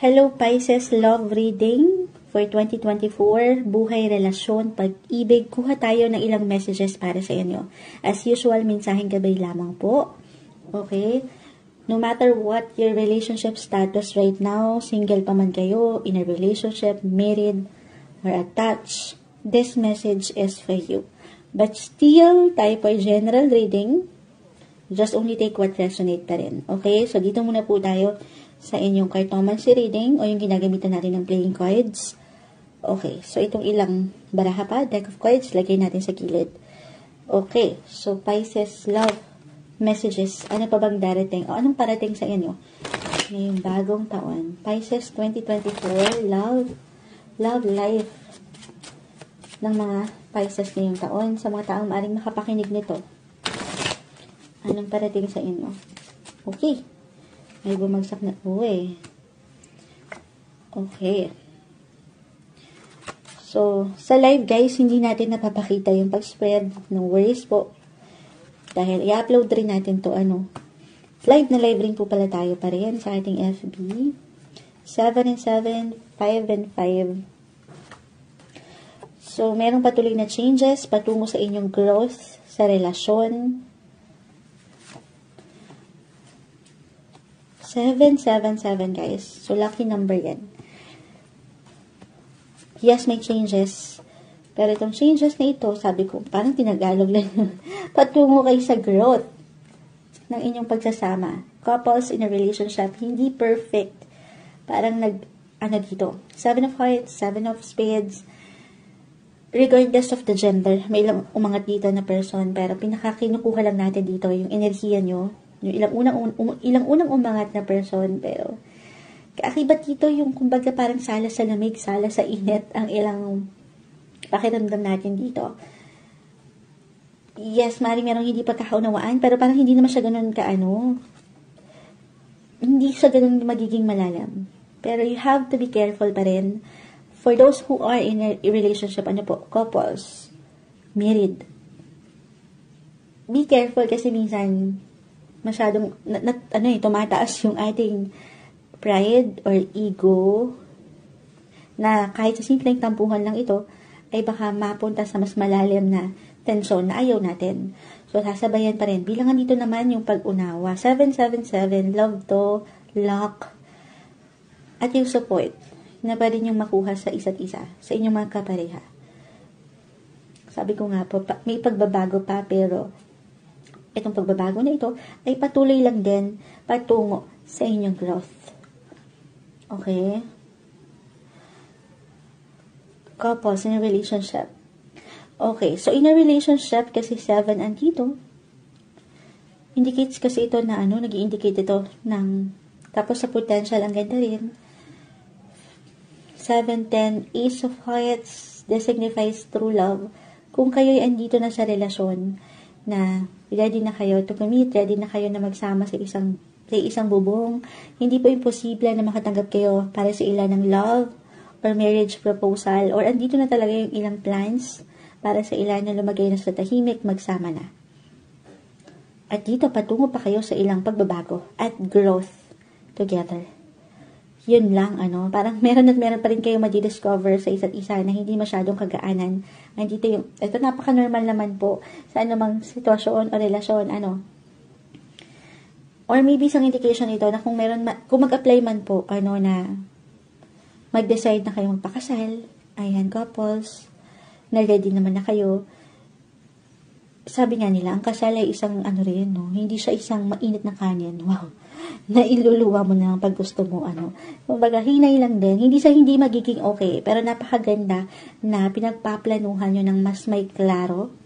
Hello Pisces, love reading for 2024, buhay, relasyon, pag-ibig. Kuha tayo ng ilang messages para sa inyo. As usual, mensaheng gabay lamang po. Okay? No matter what your relationship status right now, single pa man kayo, in a relationship, married, or attached, this message is for you. But still, tayo po ay general reading. Just only take what resonate pa rin. Okay? So, dito muna po tayo sa inyong cartomancy reading o yung ginagamitan natin ng playing cards. Okay. So, itong ilang baraha pa, deck of cards, lagay natin sa gilid. Okay. So, Pisces, love, messages. Ano pa bang darating? O anong parating sa inyo? Ngayong bagong taon. Pisces 2024, love, life ng mga Pisces ngayong taon. Sa mga taong maaring makapakinig nito. Anong parating sa inyo? Okay. May bumagsak na po eh. Okay. So, sa live guys, hindi natin napapakita yung pag-spread ng worries po. Dahil i-upload rin natin to live na live rin po pala tayo pa rin sa ating FB. 7 and 7, 5 and 5. So, merong patuloy na changes patungo sa inyong growth sa relasyon. 777 guys. So, lucky number yan. Yes, may changes. Pero itong changes na ito, sabi ko, parang tinagalog lang. Patungo kayo sa growth ng inyong pagsasama. Couples in a relationship, hindi perfect. Parang dito. 7 of hearts, 7 of spades. Regardless of the gender, may ilang umangat dito na person, pero pinakakinukuha lang natin dito yung enerhiya nyo. Yung ilang unang umangat na person, pero kaakibat dito yung kumbaga parang sala sa lamig, sala sa init ang ilang pakiramdam natin dito. Yes, merong hindi pagkakaunawaan, pero parang hindi naman siya ganun hindi siya ganun magiging malalim. Pero you have to be careful pa rin for those who are in a relationship, couples, married. Be careful kasi minsan masyadong, tumataas yung ating pride or ego na kahit sa simpleng tampuhan lang ito, ay baka mapunta sa mas malalim na tensyon na ayaw natin. So, sasabayan pa rin. Bilangan dito naman yung pag-unawa. 777, love to, luck, at yung support na pa rin yung makuha sa isa't isa, sa inyong mga kapareha. Sabi ko nga po, may pagbabago pa, pero itong pagbabago na ito ay patuloy lang din patungo sa inyong growth. Okay? Couples in a relationship. Okay, so in a relationship, kasi 7 andito, indicates kasi ito na nag-i-indicate ito ng, tapos sa potential, ang ganda rin. 7, 10, Ace of Hearts, this signifies true love. Kung kayo'y andito na sa relasyon, na ready na kayo to commit, ready na kayo na magsama sa isang bubong. Hindi po imposible na makatanggap kayo para sa ilan ng love or marriage proposal, or andito na talaga yung ilang plans para sa ilan na lumagay na sa tahimik, magsama na. At dito, patungo pa kayo sa ilang pagbabago at growth together. Yun lang, parang meron pa rin kayo madidiscover sa isa't isa na hindi masyadong kagaanan. Nandito ito napaka-normal naman po sa anumang sitwasyon o relasyon, Or maybe isang indication ito na kung mag-apply man po, na mag-decide na kayo magpakasal, ayan, couples, na ready naman na kayo. Sabi nga nila, ang kasal ay isang hindi siya isang mainit na kanin. Wow. Na iluluwa mo na pag gusto mo, Kumbaga, hinay lang din. Hindi magiging okay, pero napakaganda na pinagpaplanuhan nyo ng mas may klaro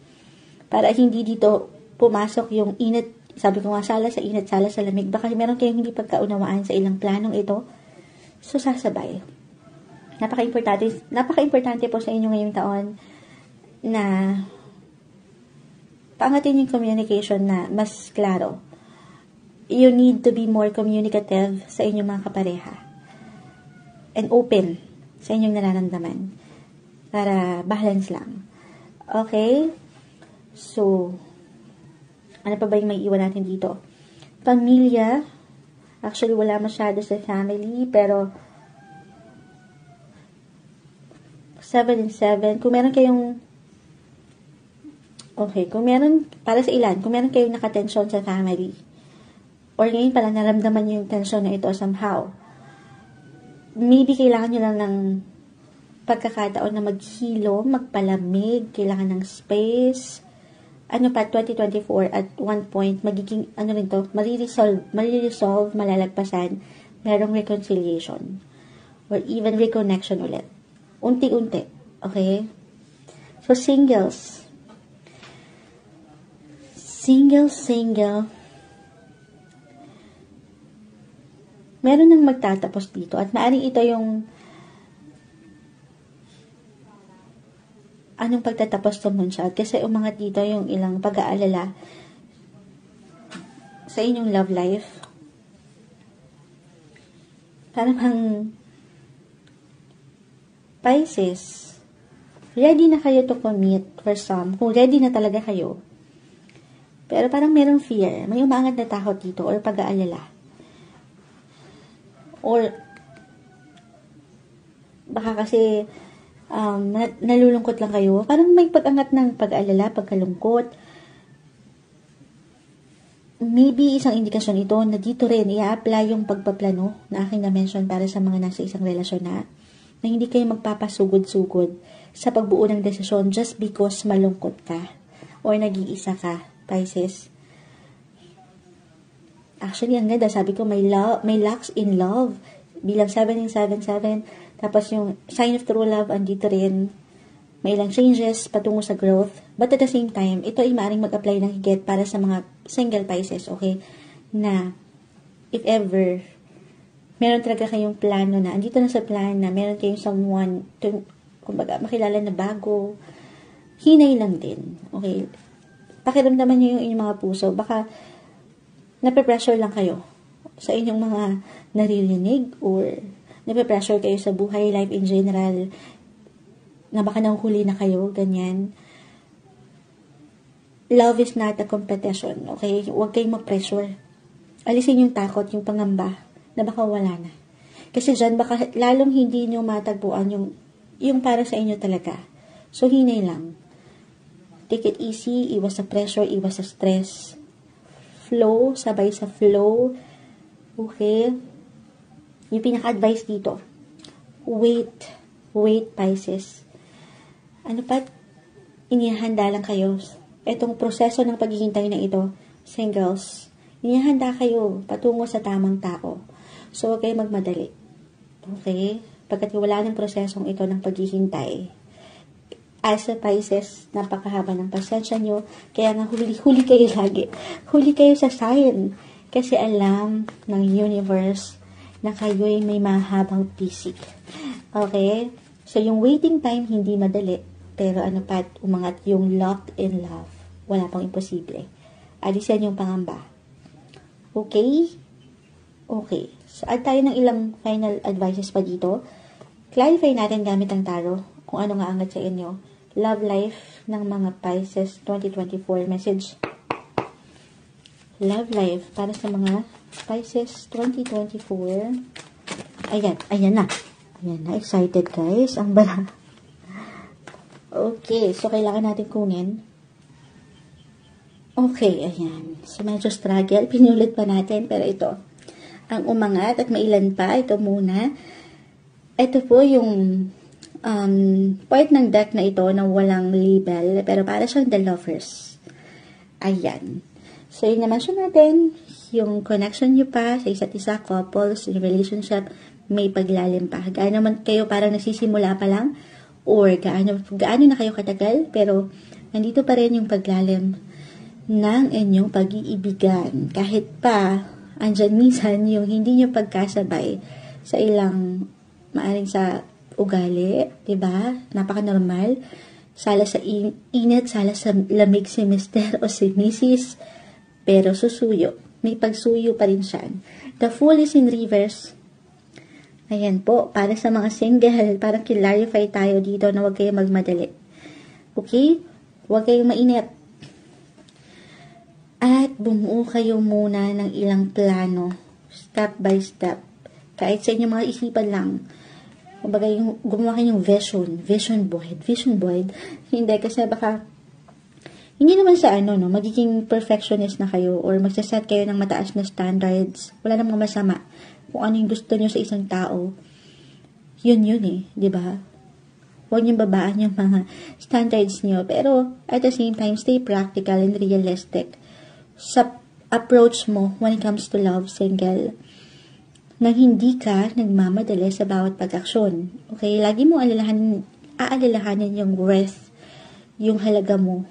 para hindi dito pumasok yung init. Sabi ko nga, sala sa init, sala sa lamig. Baka meron kayong hindi pagkaunawaan sa ilang planong ito. So, sasabay. Napaka-importante po sa inyo ngayong taon na paangatin yung communication na mas klaro. You need to be more communicative sa inyong mga kapareha. And open sa inyong nararamdaman. Para balance lang. Okay? So, ano pa ba yung may iwan natin dito? Pamilya. Actually, wala masyado sa family, pero 7 and 7. Kung meron kayong, okay, kung meron, para sa ilan, kung meron kayong nakatensyon sa family, or ngayon pala naramdaman nyo yung tensyon na ito somehow, maybe kailangan nyo lang ng pagkakataon na maghilo, magpalamig, kailangan ng space. Ano pa, 2024, at one point, magiging, ano rin to, mariresolve, malalagpasan, merong reconciliation, or even reconnection ulit. Unti-unti, okay? So, single, meron nang magtatapos dito, at maaring ito yung anong pagtatapos sa moonshot, kasi umangat dito yung ilang pag-aalala sa inyong love life. Parang Pisces, ready na kayo to commit for some, kung ready na talaga kayo. Pero parang merong fear, may umangat na takot dito, or pag-aalala. Or baka kasi nalulungkot lang kayo. Parang may pag-angat ng pag-alala, pagkalungkot. Maybe isang indikasyon ito na dito rin i-apply yung pagpaplano na aking na-mention para sa mga nasa isang relasyon na hindi kayo magpapasugod-sugod sa pagbuo ng desisyon just because malungkot ka or nag-iisa ka, Pisces. Actually, ang ganda, sabi ko may lacks in love. Bilang 7 and 7, 7. Tapos yung sign of true love, andito rin. May ilang changes patungo sa growth. But at the same time, ito ay maaaring mag-apply ng higit para sa mga single Pisces, okay? Na, if ever, meron talaga kayong plano na, andito na sa plan na meron kayong someone, kumbaga, makilala na bago, hinay lang din, okay? Pakiramdaman nyo yung inyong mga puso. Baka, nape-pressure lang kayo sa inyong mga naririnig or nape-pressure kayo sa buhay, life in general, na baka nahuhuli na kayo, ganyan. Love is not a competition, okay? Huwag kayong mag-pressure. Alisin yung takot, yung pangamba, na baka wala na. Kasi dyan, baka lalong hindi nyo matagpuan yung para sa inyo talaga. So, hinay lang. Take it easy, iwas sa pressure, iwas sa stress. Flow, sabay sa flow. Okay? Yung pinaka-advice dito, wait, Pisces. Ano pa? Inihanda lang kayo. Itong proseso ng paghihintay na ito, singles, inihanda kayo patungo sa tamang tao. So, huwag kayo magmadali. Okay? Pagkat wala ng prosesong ito ng paghihintay. As a Pisces, napakahaba ng pasensya nyo. Kaya nga, huli kayo lagi. Huli kayo sa sign. Kasi alam ng universe na kayo'y may mahabang pisik. Okay? So, yung waiting time, hindi madali. Pero ano pa, umangat yung locked in love. Wala pang imposible. Alisan yung pangamba. Okay? Okay. So, add tayo ng ilang final advices pa dito. Clarify natin gamit ang tarot kung ano nga angat sa inyo. Love life ng mga Pisces 2024 message. Love life para sa mga Pisces 2024. Ayan na. Excited guys. Ang bara. Okay, so kailangan natin kunin. Okay, ayan. So medyo struggle. Pinulit pa natin, pero ito. Ang umangat at mailan pa. Ito muna. Ito po yung part ng deck na ito na walang label, pero para siyang the lovers. Ayan. So, yung na-mention natin, yung connection nyo pa sa isa't isa, couples, relationship, may paglalim pa. Gaano man kayo parang nagsisimula pa lang, or gaano na kayo katagal, pero nandito pa rin yung paglalim ng inyong pag-iibigan. Kahit pa, andyan minsan yung hindi nyo pagkasabay sa ilang, maaring sa ugali, diba? Napaka-normal. Sala sa init, sala sa lamig si Mr. o si Mrs. Pero susuyo. May pagsuyo pa rin siya. The Fool is in reverse. Ayan po, para sa mga single, parang clarify tayo dito na huwag kayong magmadali. Okay? Huwag kayong mainit. At bumuo kayo muna ng ilang plano, step by step. Kahit sa inyong mga isipan lang. Kumbaga, yung, gumawa kayo ng vision board. Hindi, kasi baka, hindi naman sa magiging perfectionist na kayo or magsaset kayo ng mataas na standards. Wala namang masama. Kung ano yung gusto nyo sa isang tao, yun di ba? Huwag niyong babaan yung mga standards niyo. Pero, at the same time, stay practical and realistic sa approach mo when it comes to love, single. Na hindi ka nagmamadali sa bawat pag-aksyon. Okay? Lagi mo aalalahanin yung worth, yung halaga mo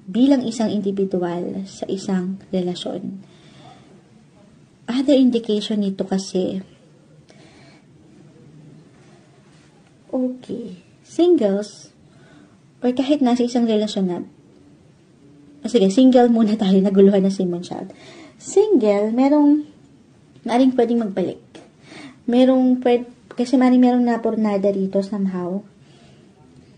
bilang isang individual sa isang relasyon. Other indication nito kasi, okay, singles, or kahit nasa isang relasyon na, sige, single muna tayo, naguluhan na si Monshad. Single, maring pwedeng magbalik. Kasi merong napurnada rito somehow,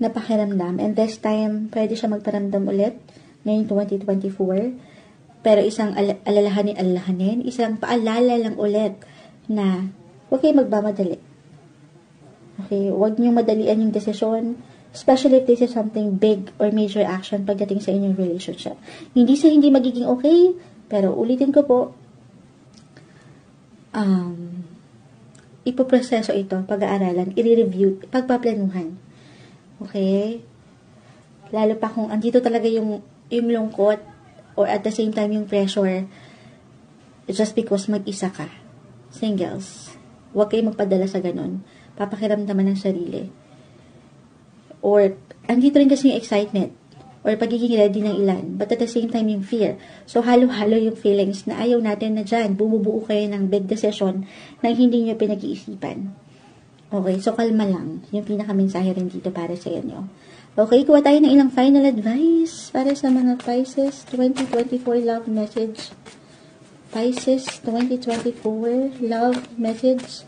napakiramdam, and this time, pwede siya magparamdam ulit, ngayong 2024, pero isang alalahanin, isang paalala lang ulit, na, huwag kayo magmamadali. Okay, huwag niyong madalian yung desisyon, especially if this is something big or major action pagdating sa inyong relationship. Hindi sa hindi magiging okay, pero ulitin ko po, ipoproseso ito, pag-aaralan, i-review, pagpaplanuhan. Okay? Lalo pa kung andito talaga yung lungkot or at the same time yung pressure just because mag-isa ka. Singles, huwag kayo magpadala sa ganun. Papakiramdaman ng sarili. Or, andito rin kasi yung excitement or pagiging ready ng ilan, but at the same time yung fear. So, halo-halo yung feelings na ayaw natin na dyan, bumubuo kayo ng big decision na hindi nyo pinag-iisipan. Okay, so kalma lang. Yung pinaka-mensahe rin dito para sa inyo. Okay, kuha tayo ng ilang final advice para sa mga Pisces 2024 love message. Pisces 2024 love message.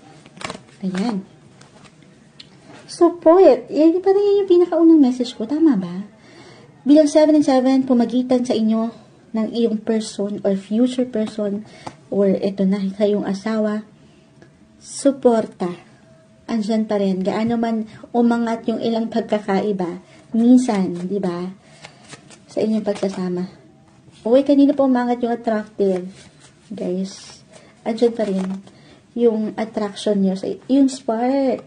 Ayan. Support. Parang yan yung pinakaunang message ko. Tama ba? Bilang 7 and 7, pumagitan sa inyo ng iyong person or future person or ito na, kayong asawa, suporta. Andyan pa rin. Gaano man umangat yung ilang pagkakaiba. Minsan, di ba? Sa inyong pagsasama. Uy, kanina pa umangat yung attractive. Guys, andyan pa rin yung attraction nyo. Yung spark.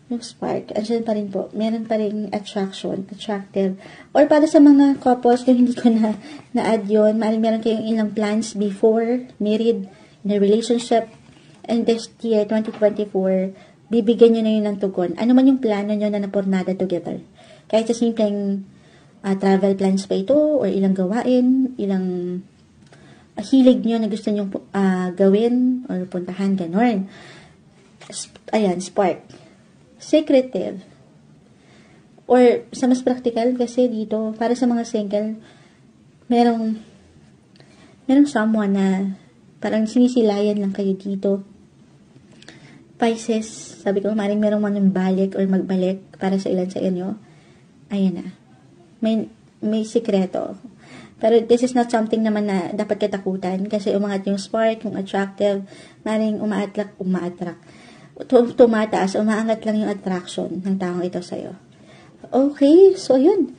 Yung spark, andyan pa rin po. Meron pa rin attraction, attractive. Or para sa mga couples, kung hindi ko na-add yun, meron kayong ilang plans before married, in a relationship, and this year, 2024, bibigyan nyo na yun ng tugon. Ano man yung plano nyo na napurnada together. Kahit sa simpleng travel plans pa ito, or ilang gawain, ilang hilig nyo na gusto nyo gawin, or puntahan, ganon. Ayan, spark. Secretive. Or, sa mas practical kasi dito, para sa mga single, merong someone na parang sinisilayan lang kayo dito. Pisces, sabi ko, maring merong manong balik or magbalik para sa ilan sa inyo. Ayan na. May sikreto. Pero this is not something naman na dapat katakutan kasi umangat yung spark, yung attractive, maring tumataas, umaangat lang yung attraction ng taong ito sa'yo. Okay, so yun.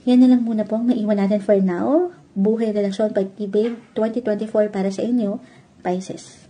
Yan na lang muna po ang maiwan natin for now. Buhay, relasyon, pag-ibig, 2024 para sa inyo, Pisces.